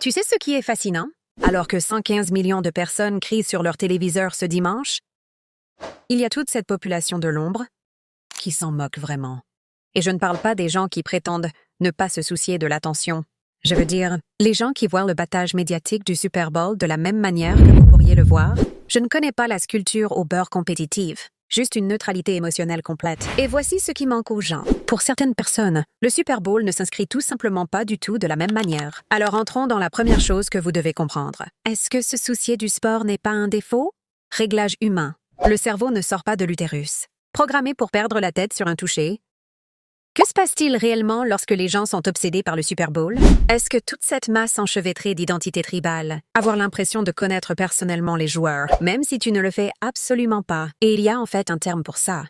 Tu sais ce qui est fascinant? Alors que 115 millions de personnes crient sur leur téléviseur ce dimanche, il y a toute cette population de l'ombre qui s'en moque vraiment. Et je ne parle pas des gens qui prétendent ne pas se soucier de l'attention. Je veux dire, les gens qui voient le battage médiatique du Super Bowl de la même manière que vous pourriez le voir. Je ne connais pas la sculpture au beurre compétitive, juste une neutralité émotionnelle complète. Et voici ce qui manque aux gens. Pour certaines personnes, le Super Bowl ne s'inscrit tout simplement pas du tout de la même manière. Alors entrons dans la première chose que vous devez comprendre. Est-ce que se soucier du sport n'est pas un défaut? Réglage humain. Le cerveau ne sort pas de l'utérus. Programmé pour perdre la tête sur un toucher. Que se passe-t-il réellement lorsque les gens sont obsédés par le Super Bowl? Est-ce que toute cette masse enchevêtrée d'identité tribale, avoir l'impression de connaître personnellement les joueurs, même si tu ne le fais absolument pas, et il y a en fait un terme pour ça.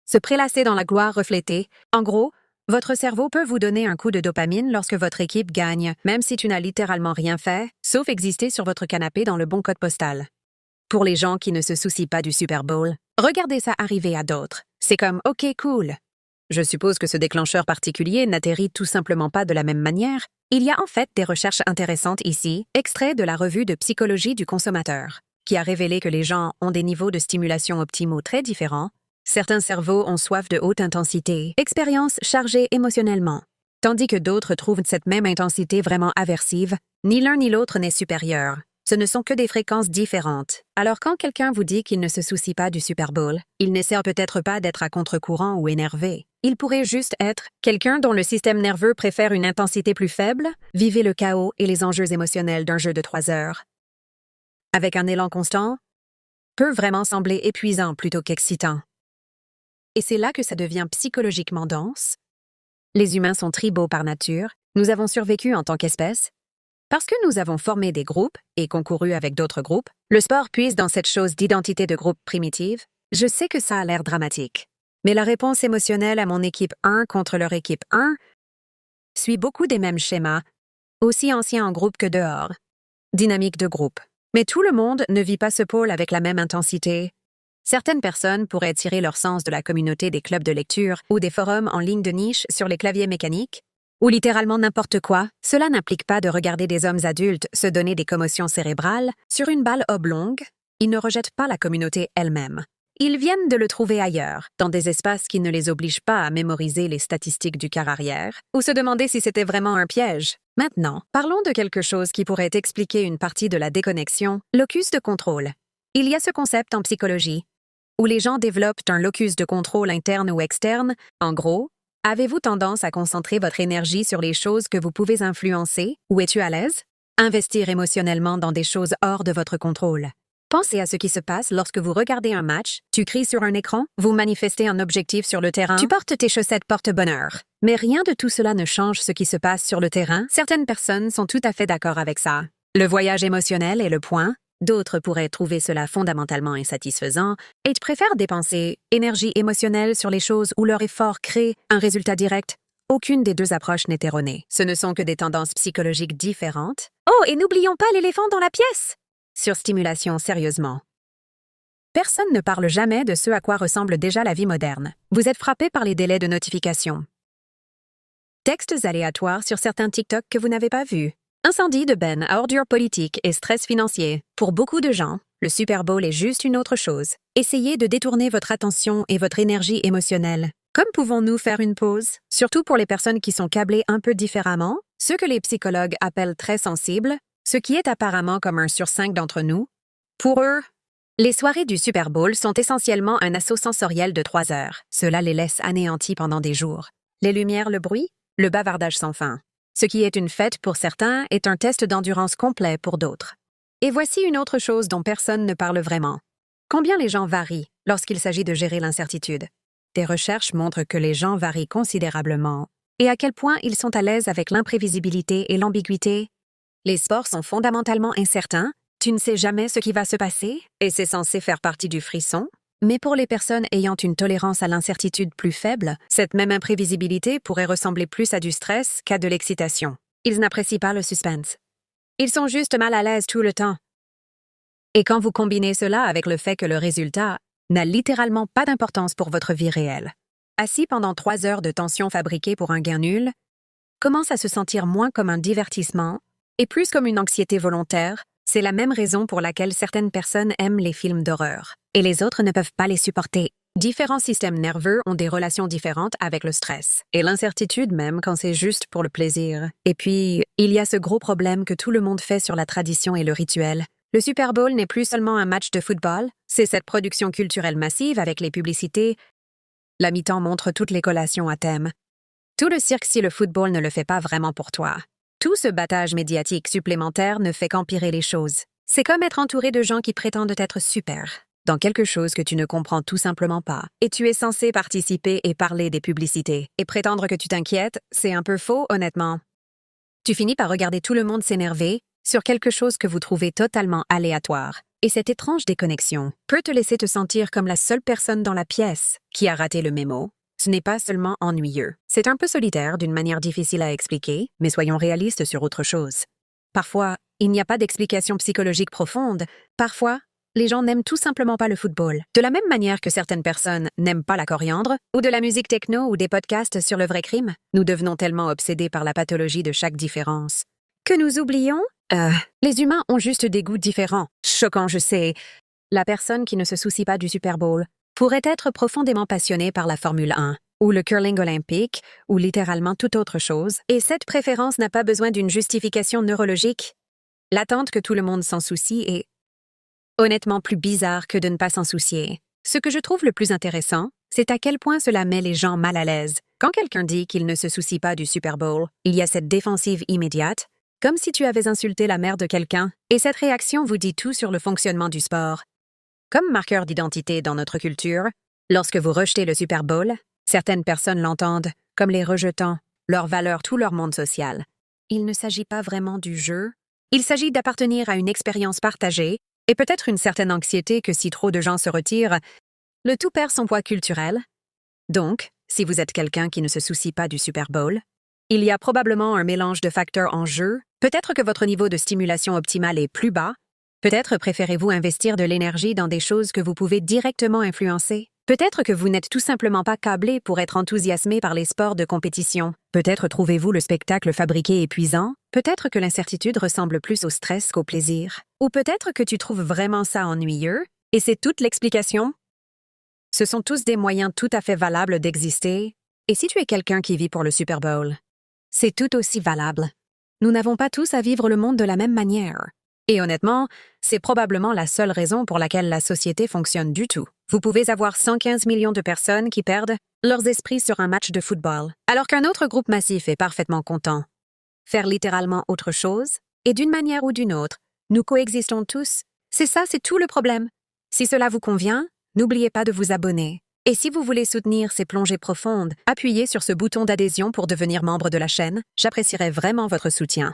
Se prélasser dans la gloire reflétée, en gros, votre cerveau peut vous donner un coup de dopamine lorsque votre équipe gagne, même si tu n'as littéralement rien fait, sauf exister sur votre canapé dans le bon code postal. Pour les gens qui ne se soucient pas du Super Bowl, regardez ça arriver à d'autres. C'est comme « OK, cool ». Je suppose que ce déclencheur particulier n'atterrit tout simplement pas de la même manière. Il y a en fait des recherches intéressantes ici, extraits de la revue de psychologie du consommateur, qui a révélé que les gens ont des niveaux de stimulation optimaux très différents. Certains cerveaux ont soif de haute intensité, expériences chargées émotionnellement, tandis que d'autres trouvent cette même intensité vraiment aversive. Ni l'un ni l'autre n'est supérieur. Ce ne sont que des fréquences différentes. Alors quand quelqu'un vous dit qu'il ne se soucie pas du Super Bowl, il n'essaie peut-être pas d'être à contre-courant ou énervé. Il pourrait juste être quelqu'un dont le système nerveux préfère une intensité plus faible, vivez le chaos et les enjeux émotionnels d'un jeu de 3 heures. Avec un élan constant, peut vraiment sembler épuisant plutôt qu'excitant. Et c'est là que ça devient psychologiquement dense. Les humains sont tribaux par nature, nous avons survécu en tant qu'espèce. Parce que nous avons formé des groupes et concouru avec d'autres groupes, le sport puise dans cette chose d'identité de groupe primitive. Je sais que ça a l'air dramatique, mais la réponse émotionnelle à mon équipe 1 contre leur équipe 1 suit beaucoup des mêmes schémas, aussi anciens en groupe que dehors. Dynamique de groupe. Mais tout le monde ne vit pas ce pôle avec la même intensité. Certaines personnes pourraient tirer leur sens de la communauté des clubs de lecture ou des forums en ligne de niche sur les claviers mécaniques, ou littéralement n'importe quoi. Cela n'implique pas de regarder des hommes adultes se donner des commotions cérébrales sur une balle oblongue. Ils ne rejettent pas la communauté elle-même. Ils viennent de le trouver ailleurs, dans des espaces qui ne les obligent pas à mémoriser les statistiques du quart arrière, ou se demander si c'était vraiment un piège. Maintenant, parlons de quelque chose qui pourrait expliquer une partie de la déconnexion, locus de contrôle. Il y a ce concept en psychologie, où les gens développent un locus de contrôle interne ou externe. En gros, avez-vous tendance à concentrer votre énergie sur les choses que vous pouvez influencer ou es-tu à l'aise? Investir émotionnellement dans des choses hors de votre contrôle. Pensez à ce qui se passe lorsque vous regardez un match, tu cries sur un écran, vous manifestez un objectif sur le terrain, tu portes tes chaussettes porte-bonheur. Mais rien de tout cela ne change ce qui se passe sur le terrain. Certaines personnes sont tout à fait d'accord avec ça. Le voyage émotionnel est le point. D'autres pourraient trouver cela fondamentalement insatisfaisant et préfèrent dépenser énergie émotionnelle sur les choses où leur effort crée un résultat direct. Aucune des deux approches n'est erronée. Ce ne sont que des tendances psychologiques différentes. Oh, et n'oublions pas l'éléphant dans la pièce! Surstimulation, sérieusement. Personne ne parle jamais de ce à quoi ressemble déjà la vie moderne. Vous êtes frappé par les délais de notification. Textes aléatoires sur certains TikTok que vous n'avez pas vus. Incendie de benne à ordures politiques et stress financier. Pour beaucoup de gens, le Super Bowl est juste une autre chose. Essayez de détourner votre attention et votre énergie émotionnelle. Comme pouvons-nous faire une pause? Surtout pour les personnes qui sont câblées un peu différemment, ceux que les psychologues appellent très sensibles, ce qui est apparemment comme 1 sur 5 d'entre nous. Pour eux, les soirées du Super Bowl sont essentiellement un assaut sensoriel de 3 heures. Cela les laisse anéantis pendant des jours. Les lumières, le bruit, le bavardage sans fin. Ce qui est une fête pour certains est un test d'endurance complet pour d'autres. Et voici une autre chose dont personne ne parle vraiment. Combien les gens varient lorsqu'il s'agit de gérer l'incertitude? Des recherches montrent que les gens varient considérablement. Et à quel point ils sont à l'aise avec l'imprévisibilité et l'ambiguïté? Les sports sont fondamentalement incertains. Tu ne sais jamais ce qui va se passer, et c'est censé faire partie du frisson. Mais pour les personnes ayant une tolérance à l'incertitude plus faible, cette même imprévisibilité pourrait ressembler plus à du stress qu'à de l'excitation. Ils n'apprécient pas le suspense. Ils sont juste mal à l'aise tout le temps. Et quand vous combinez cela avec le fait que le résultat n'a littéralement pas d'importance pour votre vie réelle, assis pendant 3 heures de tension fabriquée pour un gain nul, commence à se sentir moins comme un divertissement et plus comme une anxiété volontaire. C'est la même raison pour laquelle certaines personnes aiment les films d'horreur, et les autres ne peuvent pas les supporter. Différents systèmes nerveux ont des relations différentes avec le stress, et l'incertitude même quand c'est juste pour le plaisir. Et puis, il y a ce gros problème que tout le monde fait sur la tradition et le rituel. Le Super Bowl n'est plus seulement un match de football, c'est cette production culturelle massive avec les publicités. La mi-temps montre toutes les collations à thème. Tout le cirque si le football ne le fait pas vraiment pour toi. Tout ce battage médiatique supplémentaire ne fait qu'empirer les choses. C'est comme être entouré de gens qui prétendent être super dans quelque chose que tu ne comprends tout simplement pas. Et tu es censé participer et parler des publicités. Et prétendre que tu t'inquiètes, c'est un peu faux, honnêtement. Tu finis par regarder tout le monde s'énerver sur quelque chose que vous trouvez totalement aléatoire. Et cette étrange déconnexion peut te laisser te sentir comme la seule personne dans la pièce qui a raté le mémo. Ce n'est pas seulement ennuyeux. C'est un peu solitaire d'une manière difficile à expliquer, mais soyons réalistes sur autre chose. Parfois, il n'y a pas d'explication psychologique profonde. Parfois, les gens n'aiment tout simplement pas le football. De la même manière que certaines personnes n'aiment pas la coriandre, ou de la musique techno ou des podcasts sur le vrai crime, nous devenons tellement obsédés par la pathologie de chaque différence que nous oublions. Les humains ont juste des goûts différents. Choquant, je sais. La personne qui ne se soucie pas du Super Bowl pourrait être profondément passionnée par la Formule 1, ou le curling olympique, ou littéralement toute autre chose, et cette préférence n'a pas besoin d'une justification neurologique. L'attente que tout le monde s'en soucie est honnêtement plus bizarre que de ne pas s'en soucier. Ce que je trouve le plus intéressant, c'est à quel point cela met les gens mal à l'aise. Quand quelqu'un dit qu'il ne se soucie pas du Super Bowl, il y a cette défensive immédiate, comme si tu avais insulté la mère de quelqu'un, et cette réaction vous dit tout sur le fonctionnement du sport. Comme marqueur d'identité dans notre culture, lorsque vous rejetez le Super Bowl, certaines personnes l'entendent comme les rejetant leur valeur, tout leur monde social. Il ne s'agit pas vraiment du jeu, il s'agit d'appartenir à une expérience partagée, et peut-être une certaine anxiété que si trop de gens se retirent, le tout perd son poids culturel. Donc, si vous êtes quelqu'un qui ne se soucie pas du Super Bowl, il y a probablement un mélange de facteurs en jeu. Peut-être que votre niveau de stimulation optimale est plus bas. Peut-être préférez-vous investir de l'énergie dans des choses que vous pouvez directement influencer. Peut-être que vous n'êtes tout simplement pas câblé pour être enthousiasmé par les sports de compétition. Peut-être trouvez-vous le spectacle fabriqué épuisant. Peut-être que l'incertitude ressemble plus au stress qu'au plaisir. Ou peut-être que tu trouves vraiment ça ennuyeux, et c'est toute l'explication. Ce sont tous des moyens tout à fait valables d'exister. Et si tu es quelqu'un qui vit pour le Super Bowl, c'est tout aussi valable. Nous n'avons pas tous à vivre le monde de la même manière. Et honnêtement, c'est probablement la seule raison pour laquelle la société fonctionne du tout. Vous pouvez avoir 115 millions de personnes qui perdent leurs esprits sur un match de football, alors qu'un autre groupe massif est parfaitement content. Faire littéralement autre chose, et d'une manière ou d'une autre, nous coexistons tous. C'est tout le problème. Si cela vous convient, n'oubliez pas de vous abonner. Et si vous voulez soutenir ces plongées profondes, appuyez sur ce bouton d'adhésion pour devenir membre de la chaîne. J'apprécierais vraiment votre soutien.